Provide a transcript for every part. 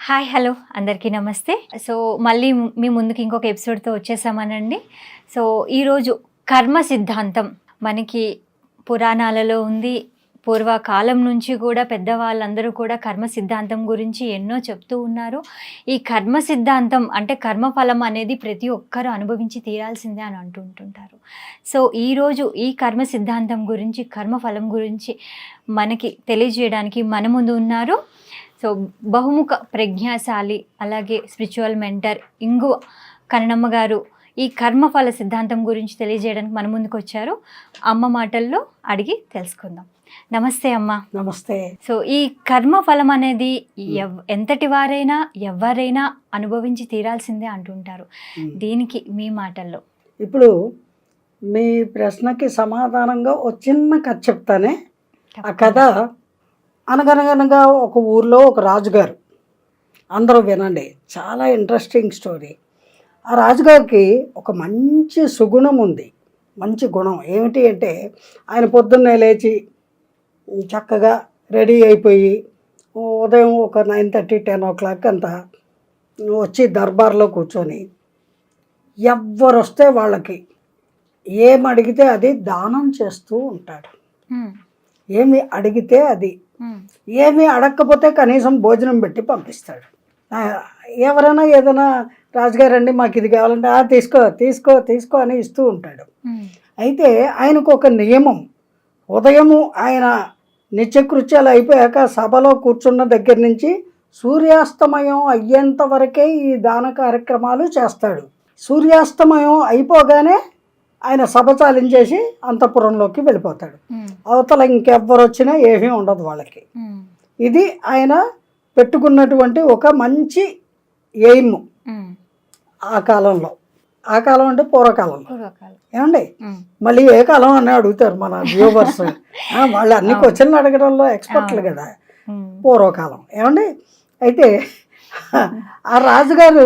Hi hello అందరికీ నమస్తే. So మళ్ళీ మీ ముందుకి ఇంకొక ఎపిసోడ్తో వచ్చేసామనండి. సో ఈరోజు కర్మ సిద్ధాంతం మనకి పురాణాలలో ఉంది. పూర్వకాలం నుంచి కూడా పెద్దవాళ్ళందరూ కూడా కర్మ సిద్ధాంతం గురించి ఎన్నో చెప్తూ ఉన్నారు. ఈ కర్మ సిద్ధాంతం అంటే కర్మఫలం అనేది ప్రతి ఒక్కరూ అనుభవించి తీరాల్సిందే అని అంటుంటారు. సో ఈరోజు ఈ కర్మ సిద్ధాంతం గురించి, కర్మఫలం గురించి మనకి తెలియజేయడానికి మన ముందు ఉన్నారు. సో బహుముఖ ప్రజ్ఞాశాలి, అలాగే స్పిరిచువల్ మెంటర్ ఇంగువ కన్నమ్మ గారు ఈ కర్మఫల సిద్ధాంతం గురించి తెలియజేయడానికి మన ముందుకు వచ్చారు. అమ్మ మాటల్లో అడిగి తెలుసుకుందాం. నమస్తే అమ్మ. నమస్తే. సో ఈ కర్మఫలం అనేది ఎంతటి వారైనా ఎవరైనా అనుభవించి తీరాల్సిందే అంటుంటారు. దీనికి మీ మాటల్లో ఇప్పుడు మీ ప్రశ్నకి సమాధానంగా ఒక చిన్న కథ చెప్తానే. ఆ కథ అనగనగనగా ఒక ఊర్లో ఒక రాజుగారు, అందరూ వినండి, చాలా ఇంట్రెస్టింగ్ స్టోరీ. ఆ రాజుగారికి ఒక మంచి సుగుణం ఉంది. మంచి గుణం ఏమిటి అంటే, ఆయన పొద్దున్నే లేచి చక్కగా రెడీ అయిపోయి ఉదయం ఒక 9:30 10 o'clock అంతా వచ్చి దర్బార్లో కూర్చొని ఎవ్వరు వస్తే వాళ్ళకి ఏమి అడిగితే అది దానం చేస్తూ ఉంటాడు. ఏమి అడిగితే అది, ఏమీ అడగకపోతే కనీసం భోజనం పెట్టి పంపిస్తాడు. ఎవరైనా ఏదైనా రాజుగారండి మాకు ఇది కావాలంటే తీసుకో తీసుకో తీసుకో అని ఇస్తూ ఉంటాడు. అయితే ఆయనకు ఒక నియమం, ఉదయము ఆయన నిత్యకృత్యాలు అయిపోయాక సభలో కూర్చున్న దగ్గర నుంచి సూర్యాస్తమయం అయ్యేంత వరకే ఈ దాన కార్యక్రమాలు చేస్తాడు. సూర్యాస్తమయం అయిపోగానే ఆయన సభ చాలించేసి అంతఃపురంలోకి వెళ్ళిపోతాడు. అవతల ఇంకెవ్వరు వచ్చినా ఏమీ ఉండదు వాళ్ళకి. ఇది ఆయన పెట్టుకున్నటువంటి ఒక మంచి ఎయిమ్ ఆ కాలంలో. ఆ కాలం అంటే పూర్వకాలంలో. ఏమండి, మళ్ళీ ఏ కాలం అని అడుగుతారు మన వ్యూవర్స్. వాళ్ళు అన్ని క్వశ్చన్లు అడగడంలో ఎక్స్పర్ట్లు కదా. పూర్వకాలం. ఏమండి, అయితే ఆ రాజుగారు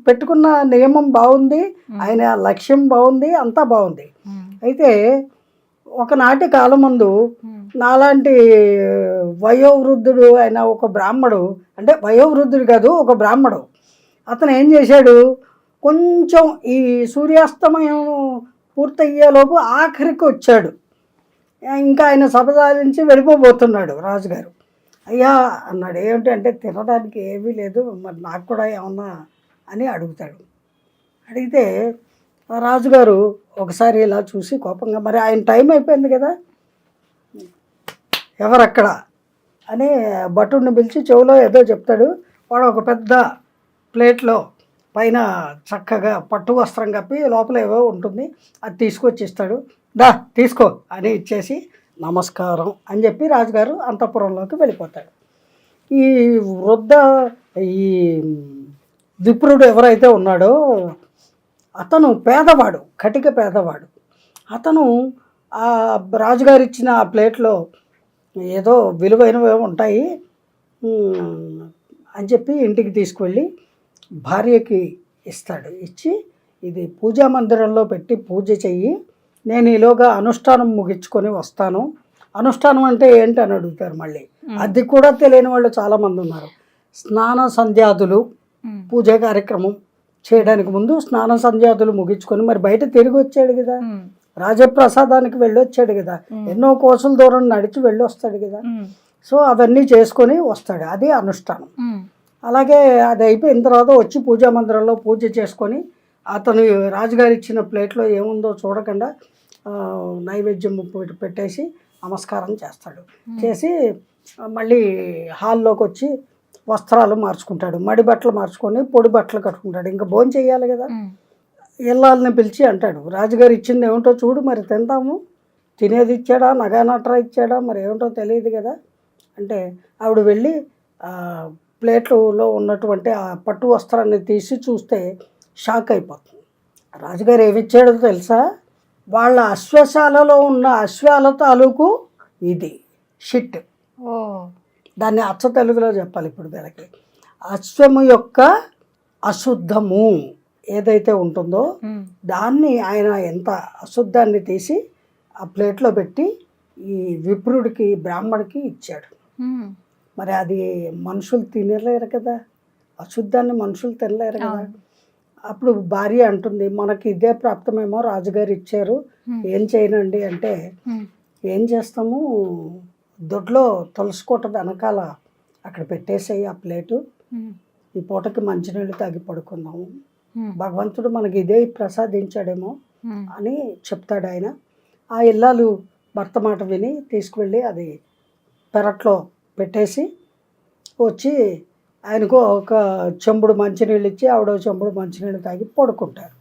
పెట్టుకున్న నియమం బాగుంది, ఆయన లక్ష్యం బాగుంది, అంతా బాగుంది. అయితే ఒకనాటి కాలం ముందు నాలాంటి వయోవృద్ధుడు ఆయన ఒక బ్రాహ్మడు, అంటే వయోవృద్ధుడు కాదు, ఒక బ్రాహ్మడు. అతను ఏం చేశాడు, కొంచెం ఈ సూర్యాస్తమయం పూర్తయ్యేలోపు ఆఖరికి వచ్చాడు. ఇంకా ఆయన సభ సాధించి వెళ్ళిపోబోతున్నాడు. రాజుగారు అయ్యా అన్నాడు. ఏమిటంటే తినడానికి ఏమీ లేదు, మరి నాకు కూడా ఏమన్నా అని అడుగుతాడు. అడిగితే రాజుగారు ఒకసారి ఇలా చూసి కోపంగా, మరి ఆయన టైం అయిపోయింది కదా, ఎవరక్కడ అని భటుడిని పిలిచి చెవిలో ఏదో చెప్తాడు. వాడు ఒక పెద్ద ప్లేట్లో పైన చక్కగా పట్టు వస్త్రం కప్పి లోపల ఏవో ఉంటుంది, అది తీసుకొచ్చి ఇస్తాడు. దా తీసుకో అని ఇచ్చేసి నమస్కారం అని చెప్పి రాజుగారు అంతఃపురంలోకి వెళ్ళిపోతాడు. ఈ వృద్ధ ఈ విప్రుడు ఎవరైతే ఉన్నాడో అతను పేదవాడు, కటిక పేదవాడు. అతను ఆ రాజుగారు ఇచ్చిన ఆ ప్లేట్లో ఏదో విలువైనవి ఉంటాయి అని చెప్పి ఇంటికి తీసుకువెళ్ళి భార్యకి ఇస్తాడు. ఇచ్చి ఇది పూజా మందిరంలో పెట్టి పూజ చెయ్యి, నేను ఈలోగా అనుష్ఠానం ముగించుకొని వస్తాను. అనుష్ఠానం అంటే ఏంటి అని అడుగుతారు. మళ్ళీ అది కూడా తెలియని వాళ్ళు చాలామంది ఉన్నారు. స్నాన సంధ్యాదులు, పూజ కార్యక్రమం చేయడానికి ముందు స్నాన సంధ్యాదులు ముగించుకొని మరి బయట తిరిగి వచ్చాడు కదా, రాజప్రసాదానికి వెళ్ళొచ్చాడు కదా, ఎన్నో కోసల దూరం నడిచి వెళ్ళి వస్తాడు కదా. సో అవన్నీ చేసుకొని వస్తాడు, అది అనుష్ఠానం. అలాగే అది అయిపోయిన తర్వాత వచ్చి పూజా మందిరంలో పూజ చేసుకొని అతను రాజుగారు ఇచ్చిన ప్లేట్లో ఏముందో చూడకుండా నైవేద్యం పెట్టేసి నమస్కారం చేస్తాడు. చేసి మళ్ళీ హాల్లోకి వచ్చి వస్త్రాలు మార్చుకుంటాడు, మడి బట్టలు మార్చుకొని పొడి బట్టలు కట్టుకుంటాడు. ఇంకా భోజనం చేయాలి కదా. ఇల్లాలని పిలిచి అంటాడు, రాజుగారు ఇచ్చింది ఏమిటో చూడు, మరి తింటాము, తినేది ఇచ్చాడా, నగానట్రా ఇచ్చాడా, మరి ఏమిటో తెలియదు కదా అంటే ఆవిడ వెళ్ళి ప్లేట్లో ఉన్నటువంటి ఆ పట్టు వస్త్రాన్ని తీసి చూస్తే షాక్ అయిపోతుంది. రాజుగారు ఏమిచ్చాడో తెలుసా, వాళ్ళ అశ్వశాలలో ఉన్న అశ్వాల తాలూకు ఇది షిట్. దాన్ని అచ్చ తెలుగులో చెప్పాలి ఇప్పుడు వీళ్ళకి. అశ్వము యొక్క అశుద్ధము ఏదైతే ఉంటుందో దాన్ని ఆయన ఎంత అశుద్ధాన్ని తీసి ఆ ప్లేట్లో పెట్టి ఈ విప్రుడికి, బ్రాహ్మడికి ఇచ్చాడు. మరి అది మనుషులు తినలేరు కదా, అశుద్ధాన్ని మనుషులు తినలేరు కదా. అవును. అప్పుడు భార్య అంటుంది, మనకి ఇదే ప్రాప్తమేమో, రాజుగారు ఇచ్చారు, ఏం చేయనండి అంటే, ఏం చేస్తాము, దొడ్లో తులసికోట వెనకాల అక్కడ పెట్టేసేయి ఆ ప్లేటు, ఈ పూటకి మంచినీళ్ళు తాగి పడుకుందాము, భగవంతుడు మనకి ఇదే ప్రసాదించాడేమో అని చెప్తాడు ఆయన. ఆ ఇల్లాలు భర్త మాట విని తీసుకువెళ్ళి అది పెరట్లో పెట్టేసి వచ్చి ఆయనకు ఒక చెంబుడు మంచినీళ్ళు ఇచ్చి ఆవిడ చెంబుడు మంచినీళ్ళు తాగి పడుకుంటారు.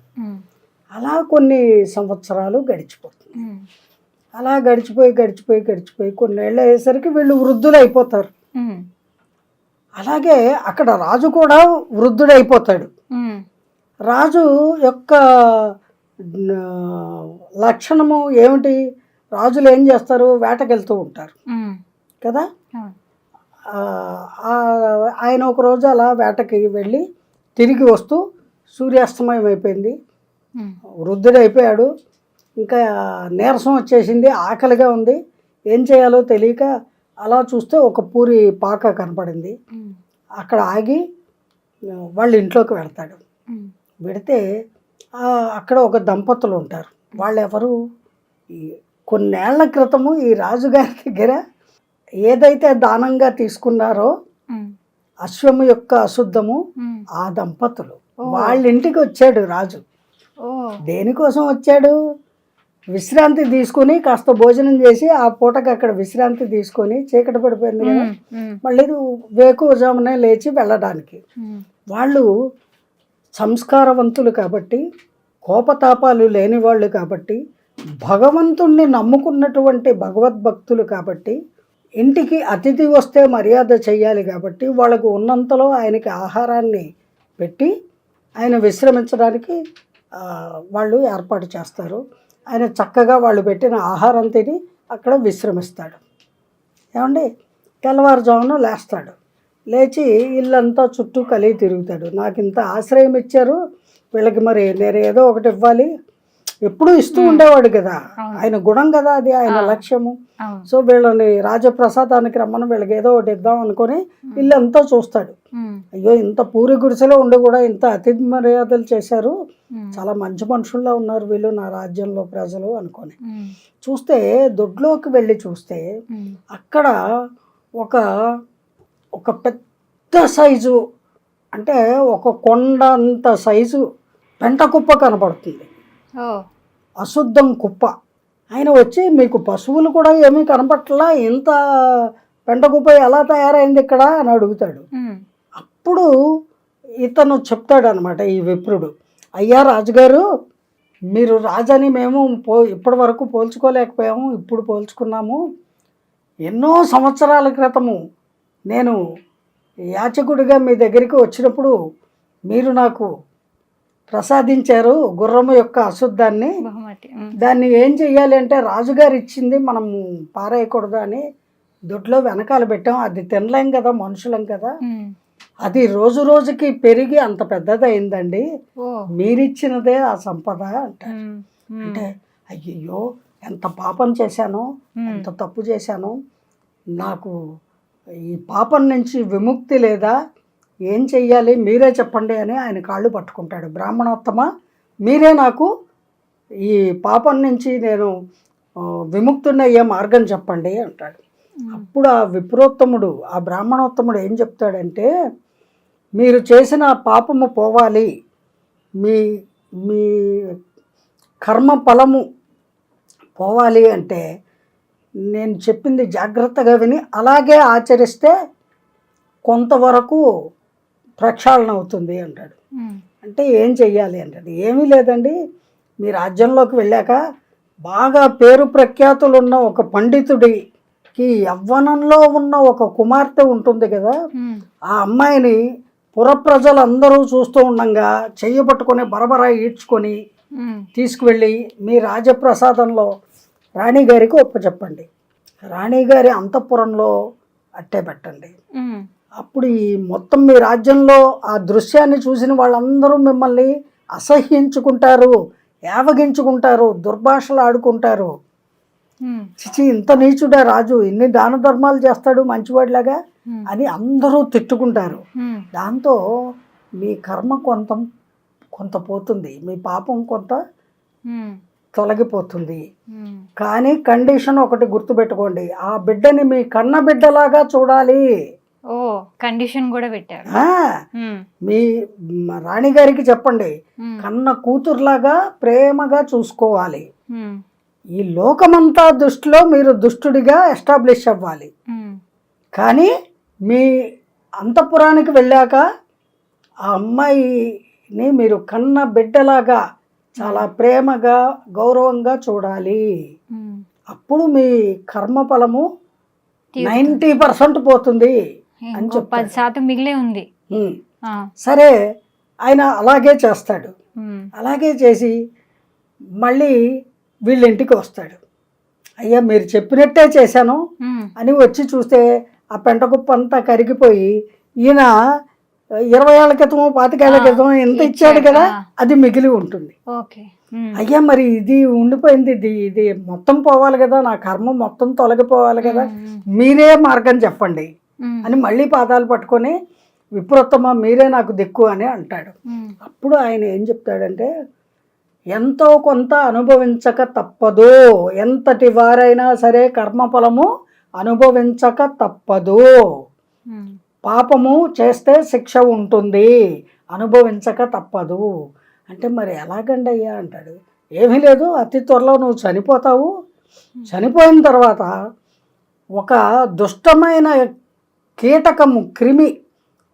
అలా కొన్ని సంవత్సరాలు గడిచిపోతుంది. అలా గడిచిపోయి కొన్నేళ్ళు అయ్యేసరికి వీళ్ళు వృద్ధులు అయిపోతారు. అలాగే అక్కడ రాజు కూడా వృద్ధుడైపోతాడు. రాజు యొక్క లక్షణము ఏమిటి, రాజులు ఏం చేస్తారు, వేటకెళ్తూ ఉంటారు కదా. ఆయన ఒకరోజు అలా వేటకి వెళ్ళి తిరిగి వస్తూ సూర్యాస్తమయం అయిపోయింది, వృద్ధుడైపోయాడు, ఇంకా నీరసం వచ్చేసింది, ఆకలిగా ఉంది, ఏం చేయాలో తెలియక అలా చూస్తే ఒక పూరి పాక కనపడింది. అక్కడ ఆగి వాళ్ళ ఇంట్లోకి వెళ్తాడు. వెడితే అక్కడ ఒక దంపతులు ఉంటారు. వాళ్ళు ఎవరు, కొన్నేళ్ల క్రితము ఈ రాజుగారి దగ్గర ఏదైతే దానంగా తీసుకున్నారో అశ్వము యొక్క అశుద్ధము, ఆ దంపతులు వాళ్ళ ఇంటికి వచ్చాడు రాజు. దేనికోసం వచ్చాడు, విశ్రాంతి తీసుకుని కాస్త భోజనం చేసి ఆ పూటకి అక్కడ విశ్రాంతి తీసుకొని, చీకటి పడిపోయింది కదా, మళ్ళీ వేకువజామునే లేచి వెళ్ళడానికి. వాళ్ళు సంస్కారవంతులు కాబట్టి, కోపతాపాలు లేని వాళ్ళు కాబట్టి, భగవంతుణ్ణి నమ్ముకున్నటువంటి భగవద్భక్తులు కాబట్టి, ఇంటికి అతిథి వస్తే మర్యాద చెయ్యాలి కాబట్టి, వాళ్ళకు ఉన్నంతలో ఆయనకి ఆహారాన్ని పెట్టి ఆయన విశ్రమించడానికి వాళ్ళు ఏర్పాటు చేస్తారు. ఆయన చక్కగా వాళ్ళు పెట్టిన ఆహారం తిని అక్కడ విశ్రమిస్తాడు. ఏమండి, తెల్లవారుజామున లేస్తాడు, లేచి ఇల్లంతా చుట్టూ కలిగి తిరుగుతాడు. నాకు ఇంత ఆశ్రయం ఇచ్చారు, వీళ్ళకి మరి నేను ఏదో ఒకటి ఇవ్వాలి, ఎప్పుడూ ఇస్తూ ఉండేవాడు కదా, ఆయన గుణం కదా అది, ఆయన లక్ష్యము. సో వీళ్ళని రాజప్రసాదానికి రమ్మని వీళ్ళకి ఏదో ఒకటి ఇద్దాం అనుకొని ఇల్లంతా చూస్తాడు. అయ్యో, ఇంత పూరి గుడిసెలో ఉండి కూడా ఇంత అతిథి మర్యాదలు చేశారు, చాలా మంచి మనుషుల్లా ఉన్నారు వీళ్ళు నా రాజ్యంలో ప్రజలు అనుకొని చూస్తే, దొడ్లోకి వెళ్ళి చూస్తే అక్కడ ఒక పెద్ద సైజు, అంటే ఒక కొండ అంత సైజు పెంట కుప్ప కనపడుతుంది, అశుద్ధం కుప్ప. ఆయన వచ్చి, మీకు పశువులు కూడా ఏమీ కనపట్లా, ఇంత పెంట కుప్ప ఎలా తయారైంది ఇక్కడ అని అడుగుతాడు. అప్పుడు ఇతను చెప్తాడు అనమాట, ఈ విప్రుడు, అయ్యా రాజుగారు, మీరు రాజని మేము ఇప్పటి వరకు పోల్చుకోలేకపోయాము, ఇప్పుడు పోల్చుకున్నాము. ఎన్నో సంవత్సరాల క్రితము నేను యాచకుడిగా మీ దగ్గరికి వచ్చినప్పుడు మీరు నాకు ప్రసాదించారు గుర్రము యొక్క అశుద్ధాన్ని, దాన్ని ఏం చెయ్యాలి అంటే, రాజుగారు ఇచ్చింది మనం పారేయకూడదు అని దొడ్లో వెనకాల పెట్టాం, అది తినలేం కదా, మనుషులం కదా, అది రోజు రోజుకి పెరిగి అంత పెద్దదయిందండి, మీరిచ్చినదే ఆ సంపద అంటారు. అంటే అయ్యయ్యో, ఎంత పాపం చేశాను, ఎంత తప్పు చేశాను, నాకు ఈ పాపం నుంచి విముక్తి లేదా, ఏం చెయ్యాలి మీరే చెప్పండి అని ఆయన కాళ్ళు పట్టుకుంటాడు. బ్రాహ్మణోత్తమ, మీరే నాకు ఈ పాపం నుంచి నేను విముక్తున్నయ్యే మార్గం చెప్పండి అంటాడు. అప్పుడు ఆ విప్రోత్తముడు, ఆ బ్రాహ్మణోత్తముడు ఏం చెప్తాడంటే, మీరు చేసిన పాపము పోవాలి, మీ మీ కర్మ ఫలము పోవాలి అంటే, నేను చెప్పింది జాగ్రత్తగా విని అలాగే ఆచరిస్తే కొంతవరకు ప్రక్షాళన అవుతుంది అంటాడు. అంటే ఏం చెయ్యాలి అంటాడు. ఏమీ లేదండి, మీ రాజ్యంలోకి వెళ్ళాక బాగా పేరు ప్రఖ్యాతులు ఉన్న ఒక పండితుడికి యవ్వనంలో ఉన్న ఒక కుమార్తె ఉంటుంది కదా, ఆ అమ్మాయిని పురప్రజలందరూ చూస్తూ ఉండగా చెయ్యి పట్టుకొని బరబరా ఈడ్చుకొని తీసుకువెళ్ళి మీ రాజప్రసాదంలో రాణిగారికి ఒప్పచెప్పండి, రాణిగారి అంతఃపురంలో అట్టే పెట్టండి. అప్పుడు ఈ మొత్తం మీ రాజ్యంలో ఆ దృశ్యాన్ని చూసిన వాళ్ళందరూ మిమ్మల్ని అసహ్యించుకుంటారు, యావగించుకుంటారు, దుర్భాషలు ఆడుకుంటారు. చిచి, ఇంత నీచుడా రాజు, ఇన్ని దాన ధర్మాలు చేస్తాడు మంచివాడిలాగా, అని అందరూ తిట్టుకుంటారు. దాంతో మీ కర్మ కొంత పోతుంది, మీ పాపం కొంత తొలగిపోతుంది. కానీ కండిషన్ ఒకటి గుర్తుపెట్టుకోండి, ఆ బిడ్డని మీ కన్న బిడ్డలాగా చూడాలి. ఓ కండిషన్ కూడా పెట్టారు. మీ రాణిగారికి చెప్పండి, కన్న కూతురులాగా ప్రేమగా చూసుకోవాలి. ఈ లోకమంతా దృష్టిలో మీరు దుష్టుడిగా ఎస్టాబ్లిష్ అవ్వాలి. కానీ మీ అంతఃపురానికి వెళ్ళాక ఆ అమ్మాయిని మీరు కన్న బిడ్డలాగా చాలా ప్రేమగా గౌరవంగా చూడాలి. అప్పుడు మీ కర్మఫలము 90% పోతుంది అని చెప్పి 10% మిగిలే ఉంది. సరే, ఆయన అలాగే చేస్తాడు. అలాగే చేసి మళ్ళీ వీళ్ళ ఇంటికి వస్తాడు. అయ్యా మీరు చెప్పినట్టే చేశాను అని వచ్చి చూస్తే ఆ పెంటకుప్ప అంతా కరిగిపోయి ఈయన 20 ఏళ్ల క్రితం 25 ఏళ్ల క్రితం ఎంత ఇచ్చాడు కదా అది మిగిలి ఉంటుంది. అయ్యా మరి ఇది ఉండిపోయింది, ఇది మొత్తం పోవాలి కదా, నా కర్మ మొత్తం తొలగిపోవాలి కదా, మీరే మార్గం చెప్పండి అని మళ్ళీ పాదాలు పట్టుకొని విప్రోత్తమ మీరే నాకు దిక్కు అని అంటాడు. అప్పుడు ఆయన ఏం చెప్తాడంటే, ఎంతో కొంత అనుభవించక తప్పదు, ఎంతటి వారైనా సరే కర్మఫలము అనుభవించక తప్పదు. పాపము చేస్తే శిక్ష ఉంటుంది, అనుభవించక తప్పదు అంటే మరి ఎలాగండి అయ్యా అంటాడు. ఏమీ లేదు, అతి త్వరలో నువ్వు చనిపోతావు. చనిపోయిన తర్వాత ఒక దుష్టమైన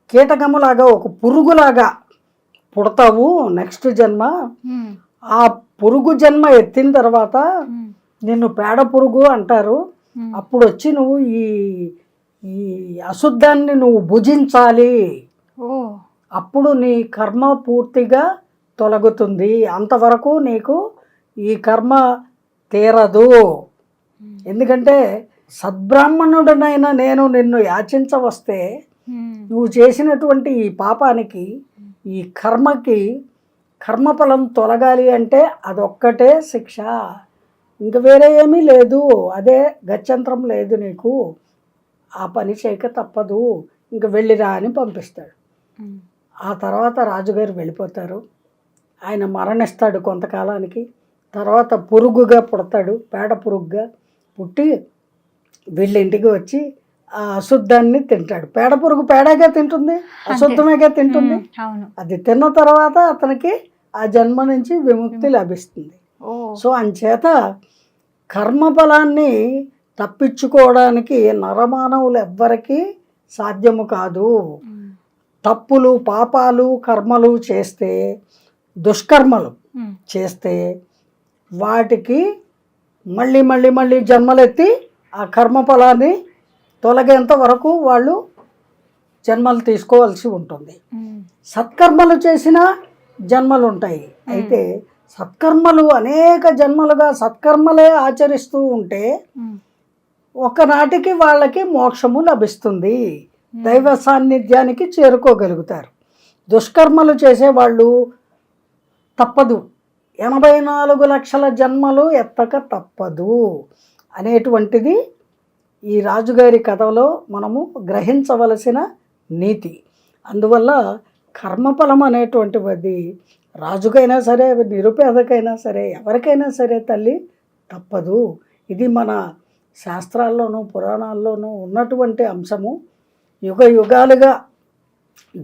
కీటకములాగా ఒక పురుగులాగా పుడతావు నెక్స్ట్ జన్మ. ఆ పురుగు జన్మ ఎత్తిన తర్వాత నిన్ను పేడ పురుగు అంటారు. అప్పుడు వచ్చి నువ్వు ఈ అశుద్ధాన్ని నువ్వు భుజించాలి. అప్పుడు నీ కర్మ పూర్తిగా తొలగుతుంది, అంతవరకు నీకు ఈ కర్మ తీరదు. ఎందుకంటే సద్బ్రాహ్మణుడనైనా నేను నిన్ను యాచించవస్తే నువ్వు చేసినటువంటి ఈ పాపానికి ఈ కర్మకి కర్మఫలం తొలగాలి అంటే అదొక్కటే శిక్ష, ఇంక వేరే ఏమీ లేదు, అదే గత్యంతరం లేదు నీకు, ఆ పని చేయక తప్పదు, ఇంక వెళ్ళిరా అని పంపిస్తాడు. ఆ తర్వాత రాజుగారు వెళ్ళిపోతారు. ఆయన మరణిస్తాడు కొంతకాలానికి. తర్వాత పురుగుగా పుడతాడు, పేడ పురుగుగా పుట్టి వీళ్ళ ఇంటికి వచ్చి ఆ అశుద్ధాన్ని తింటాడు. పేడ పురుగు పేడగా తింటుంది, అశుద్ధమేగా తింటుంది. అది తిన్న తర్వాత అతనికి ఆ జన్మ నుంచి విముక్తి లభిస్తుంది. సో అంచేత కర్మఫలాన్ని తప్పించుకోవడానికి నరమానవులు ఎవ్వరికీ సాధ్యము కాదు. తప్పులు పాపాలు కర్మలు చేస్తే, దుష్కర్మలు చేస్తే వాటికి మళ్ళీ మళ్ళీ మళ్ళీ జన్మలెత్తి ఆ కర్మఫలాన్ని తొలగేంత వరకు వాళ్ళు జన్మలు తీసుకోవాల్సి ఉంటుంది. సత్కర్మలు చేసిన జన్మలు ఉంటాయి. అయితే సత్కర్మలు అనేక జన్మలుగా సత్కర్మలే ఆచరిస్తూ ఉంటే ఒకనాటికి వాళ్ళకి మోక్షము లభిస్తుంది, దైవ సాన్నిధ్యానికి చేరుకోగలుగుతారు. దుష్కర్మలు చేసేవాళ్ళు తప్పదు, 84 లక్షల జన్మలు ఎత్తక తప్పదు అనేటువంటిది ఈ రాజుగారి కథలో మనము గ్రహించవలసిన నీతి. అందువల్ల కర్మఫలం అనేటువంటిది రాజుకైనా సరే, నిరుపేదకైనా సరే, ఎవరికైనా సరే తల్లి తప్పదు. ఇది మన శాస్త్రాల్లోనూ పురాణాల్లోనూ ఉన్నటువంటి అంశము, యుగ యుగాలుగా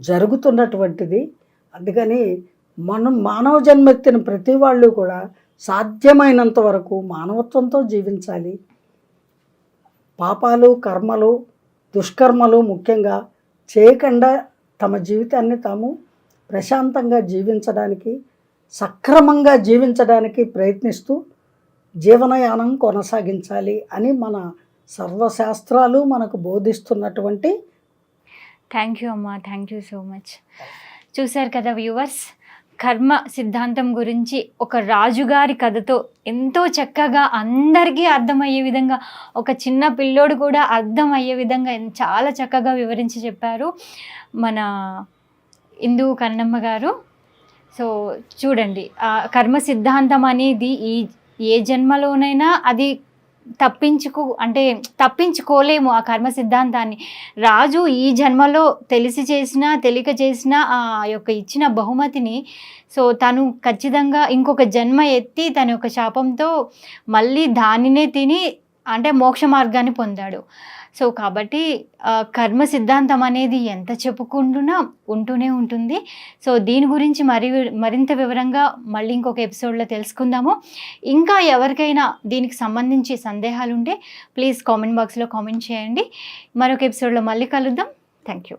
జరుగుతున్నటువంటిది. అందుకని మనం మానవ జన్మెత్తిన ప్రతి వాళ్ళు కూడా సాధ్యమైనంత వరకు మానవత్వంతో జీవించాలి. పాపాలు కర్మలు దుష్కర్మలు ముఖ్యంగా చేయకుండా తమ జీవితాన్ని తాము ప్రశాంతంగా జీవించడానికి, సక్రమంగా జీవించడానికి ప్రయత్నిస్తూ జీవనయానం కొనసాగించాలి అని మన సర్వశాస్త్రాలు మనకు బోధిస్తున్నటువంటి. థ్యాంక్ యూ అమ్మా, థ్యాంక్ యూ సో మచ్. చూశారు కదా వ్యూవర్స్, కర్మ సిద్ధాంతం గురించి ఒక రాజుగారి కథతో ఎంతో చక్కగా అందరికీ అర్థమయ్యే విధంగా, ఒక చిన్న పిల్లోడు కూడా అర్థమయ్యే విధంగా చాలా చక్కగా వివరించి చెప్పారు మన ఇందు కన్నమ్మ గారు. సో చూడండి, కర్మ సిద్ధాంతం అనేది ఏ జన్మలోనైనా అది తప్పించుకోలేము ఆ కర్మ సిద్ధాంతాన్ని. రాజు ఈ జన్మలో తెలిసి చేసినా తెలియక చేసినా ఆ యొక్క ఇచ్చిన బహుమతిని సో తను ఖచ్చితంగా ఇంకొక జన్మ ఎత్తి తన యొక్క శాపంతో మళ్ళీ దానినే తిని అంటే మోక్ష మార్గాన్ని పొందాడు. సో కాబట్టి కర్మ సిద్ధాంతం అనేది ఎంత చెప్పుకుంటున్నా ఉంటూనే ఉంటుంది. సో దీని గురించి మరింత వివరంగా మళ్ళీ ఇంకొక ఎపిసోడ్లో తెలుసుకుందాము. ఇంకా ఎవరికైనా దీనికి సంబంధించి సందేహాలు ఉంటే ప్లీజ్ కామెంట్ బాక్స్లో కామెంట్ చేయండి. మరొక ఎపిసోడ్లో మళ్ళీ కలుద్దాం. Thank you.